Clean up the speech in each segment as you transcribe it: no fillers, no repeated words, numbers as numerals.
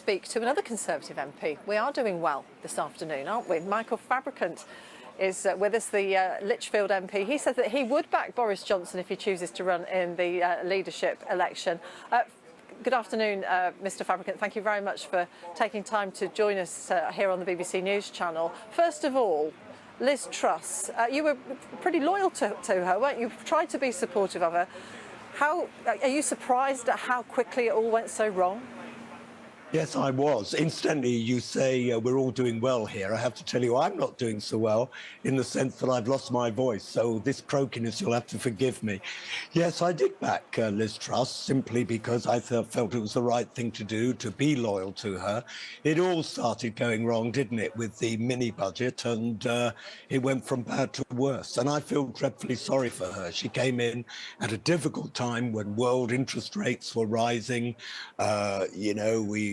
speak to another Conservative MP. We are doing well this afternoon, aren't we? Michael Fabricant is with us, the Lichfield MP. He says that he would back Boris Johnson if he chooses to run in the leadership election. Good afternoon, Mr Fabricant. Thank you very much for taking time to join us here on the BBC News channel. First of all, Liz Truss, you were pretty loyal to her, weren't you? You've tried to be supportive of her. How are you surprised at how quickly it all went so wrong? Yes, I was. Instantly, you say we're all doing well here. I have to tell you, I'm not doing so well in the sense that I've lost my voice. So this croakiness, you'll have to forgive me. Yes, I did back Liz Truss simply because I felt it was the right thing to do, to be loyal to her. It all started going wrong, didn't it, with the mini budget, and it went from bad to worse. And I feel dreadfully sorry for her. She came in at a difficult time when world interest rates were rising.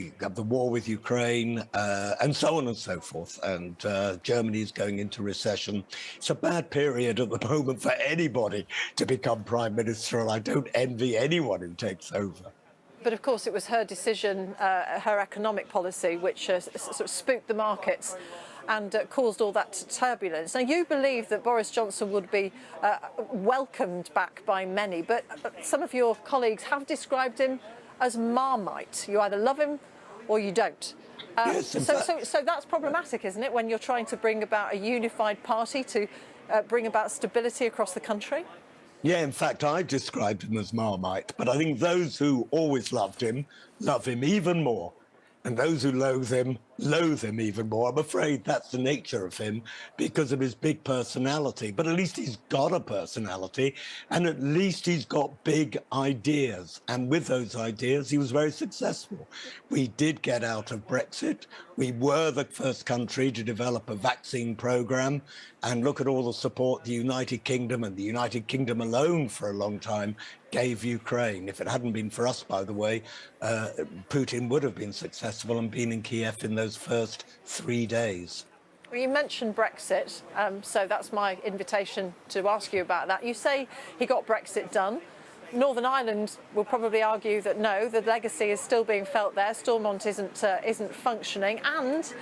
We have the war with Ukraine, and so on and so forth. And Germany is going into recession. It's a bad period at the moment for anybody to become Prime Minister, and I don't envy anyone who takes over. But of course, it was her decision, her economic policy, which sort of spooked the markets and caused all that turbulence. Now, you believe that Boris Johnson would be welcomed back by many, but some of your colleagues have described him as Marmite. You either love him or you don't. Yes, so that's problematic, isn't it, when you're trying to bring about a unified party to bring about stability across the country? Yeah, in fact, I described him as Marmite, but I think those who always loved him love him even more. And those who loathe him even more. I'm afraid that's the nature of him because of his big personality. But at least he's got a personality, and at least he's got big ideas. And with those ideas, he was very successful. We did get out of Brexit. We were the first country to develop a vaccine program. And look at all the support the United Kingdom, and the United Kingdom alone for a long time, gave Ukraine. If it hadn't been for us, by the way, Putin would have been successful and been in Kiev in those first 3 days. Well, you mentioned Brexit, so that's my invitation to ask you about that. You say he got Brexit done. Northern Ireland will probably argue that no, the legacy is still being felt there. Stormont isn't functioning, and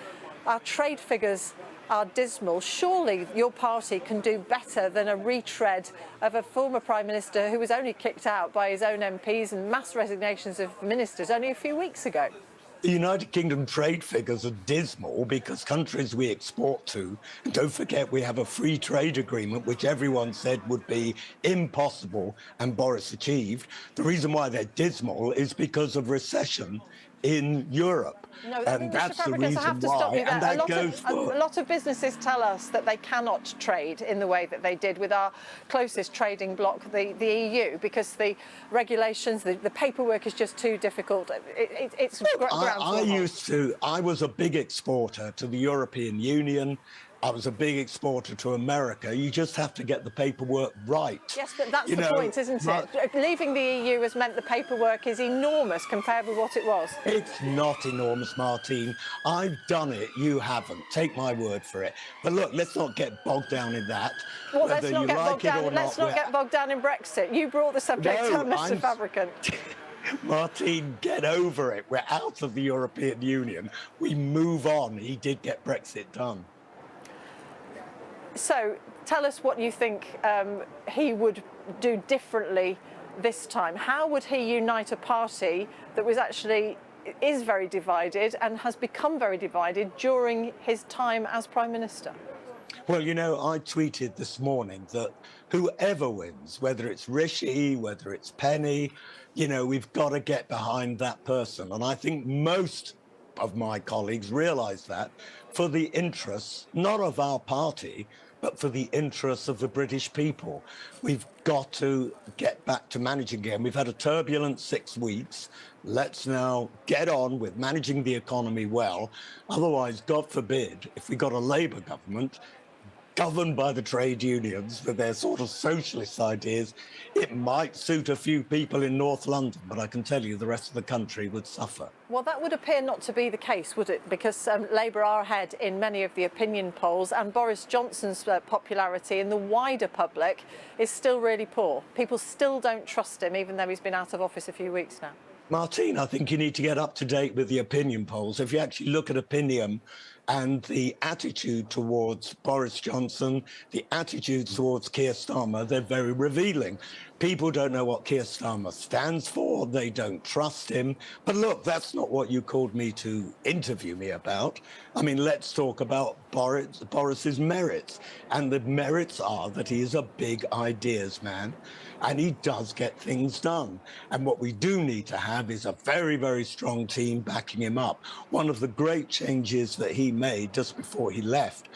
our trade figures are dismal. Surely your party can do better than a retread of a former Prime Minister who was only kicked out by his own MPs and mass resignations of ministers only a few weeks ago. The United Kingdom trade figures are dismal because countries we export to, and don't forget we have a free trade agreement which everyone said would be impossible and Boris achieved. The reason why they're dismal is because of recession in Europe. No, and that's the reason I have to stop why. you there. And that goes a lot of businesses tell us that they cannot trade in the way that they did with our closest trading bloc, the EU, because the regulations, the paperwork is just too difficult. It's I was a big exporter to the European Union. I was a big exporter to America. You just have to get the paperwork right. Yes, but that's the point, isn't it? Leaving the EU has meant the paperwork is enormous compared with what it was. It's not enormous, Martine. I've done it. You haven't. Take my word for it. But look, let's not get bogged down in that. Well, let's not get bogged down in Brexit. You brought the subject up, Mr Fabricant. Martine, get over it. We're out of the European Union. We move on. He did get Brexit done. So tell us what you think he would do differently this time. How would he unite a party that is very divided and has become very divided during his time as Prime Minister? Well, I tweeted this morning that whoever wins, whether it's Rishi, whether it's Penny, we've got to get behind that person. And I think most of my colleagues realise that for the interests, not of our party, but for the interests of the British people. We've got to get back to managing again. We've had a turbulent 6 weeks. Let's now get on with managing the economy well. Otherwise, God forbid, if we got a Labour government governed by the trade unions with their sort of socialist ideas, it might suit a few people in North London, but I can tell you the rest of the country would suffer. Well, that would appear not to be the case, would it? Because Labour are ahead in many of the opinion polls, and Boris Johnson's popularity in the wider public is still really poor. People still don't trust him, even though he's been out of office a few weeks now. Martine, I think you need to get up to date with the opinion polls. If you actually look at opinion and the attitude towards Boris Johnson, the attitude towards Keir Starmer, they're very revealing. People don't know what Keir Starmer stands for. They don't trust him. But look, that's not what you called me to interview me about. I mean, let's talk about Boris's merits. And the merits are that he is a big ideas man and he does get things done. And what we do need to have is a very, very strong team backing him up. One of the great changes that he made just before he left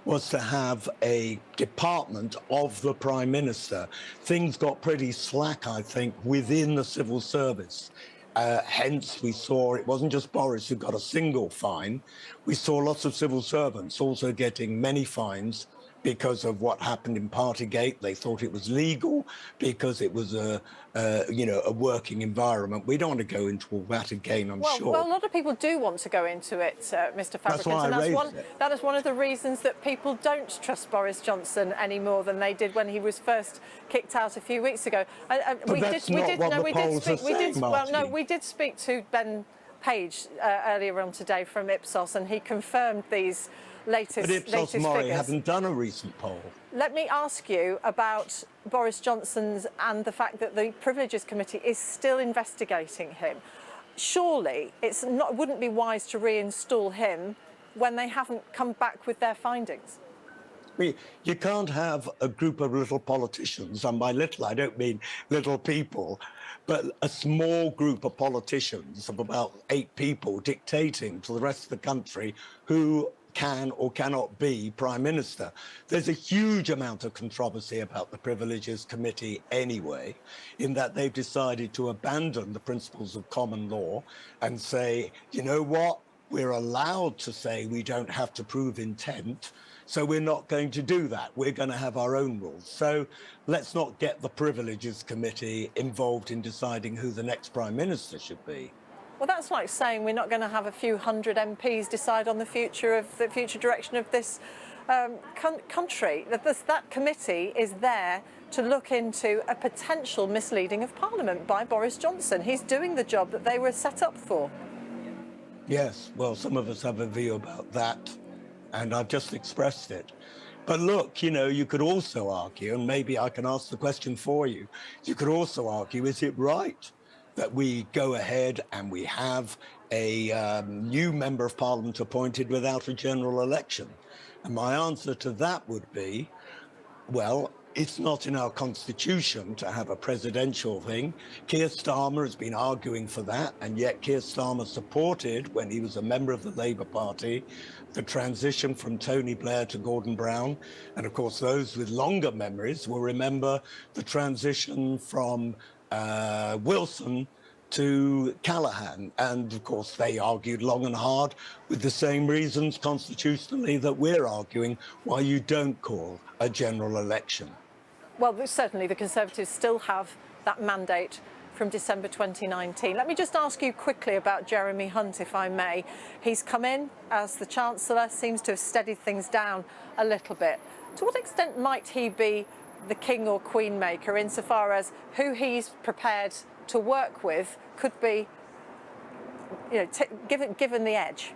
was to have a department of the Prime Minister. Things got pretty slack, I think, within the civil service. Hence, we saw it wasn't just Boris who got a single fine. We saw lots of civil servants also getting many fines because of what happened in Partygate. They thought it was legal because it was a working environment. We don't want to go into all that again, I'm sure. Well, a lot of people do want to go into it, Mr. Fabricant. That's why I raised it. That is one of the reasons that people don't trust Boris Johnson any more than they did when he was first kicked out a few weeks ago. We did speak to Ben Page earlier on today from Ipsos, and he confirmed these latest But Murray figures. haven't done a recent poll. Let me ask you about Boris Johnson's and the fact that the Privileges Committee is still investigating him. Surely wouldn't be wise to reinstall him when they haven't come back with their findings. You can't have a group of little politicians, and by little I don't mean little people, but a small group of politicians of about 8 people dictating to the rest of the country who can or cannot be Prime Minister. There's a huge amount of controversy about the Privileges Committee anyway, in that they've decided to abandon the principles of common law and say, you know what, we're allowed to say we don't have to prove intent, so we're not going to do that. We're going to have our own rules. So let's not get the Privileges Committee involved in deciding who the next Prime Minister should be. Well, that's like saying we're not going to have a few hundred MPs decide on the future direction of this country. That committee is there to look into a potential misleading of Parliament by Boris Johnson. He's doing the job that they were set up for. Yes, well, some of us have a view about that, and I've just expressed it. But look, you could also argue, and maybe I can ask the question for you, you could also argue, is it right that we go ahead and we have a new member of Parliament appointed without a general election? And my answer to that would be, well, it's not in our constitution to have a presidential thing. Keir Starmer has been arguing for that, and yet Keir Starmer supported, when he was a member of the Labour Party, the transition from Tony Blair to Gordon Brown. And of course, those with longer memories will remember the transition from Wilson to Callaghan. And of course, they argued long and hard with the same reasons constitutionally that we're arguing why you don't call a general election. Well, certainly the Conservatives still have that mandate from December 2019. Let me just ask you quickly about Jeremy Hunt, if I may. He's come in as the Chancellor, seems to have steadied things down a little bit. To what extent might he be the king or queen maker, insofar as who he's prepared to work with could be, given the edge?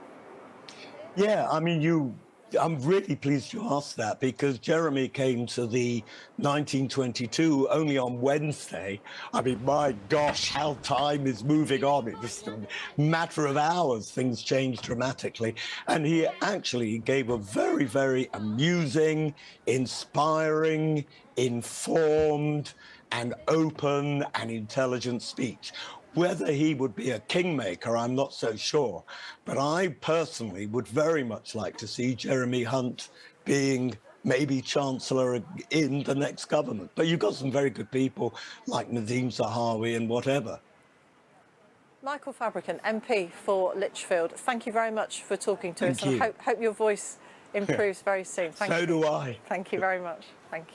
Yeah, I mean, I'm really pleased you asked that, because Jeremy came to the 1922 only on Wednesday. I mean, my gosh, how time is moving on. It's just a matter of hours, things change dramatically. And he actually gave a very, very amusing, inspiring, informed and open and intelligent speech. Whether he would be a kingmaker, I'm not so sure. But I personally would very much like to see Jeremy Hunt being maybe Chancellor in the next government. But you've got some very good people like Nadhim Zahawi and whatever. Michael Fabricant, MP for Lichfield, thank you very much for talking to us. Thank you. I hope your voice improves very soon. So do I. Thank you very much. Thank you.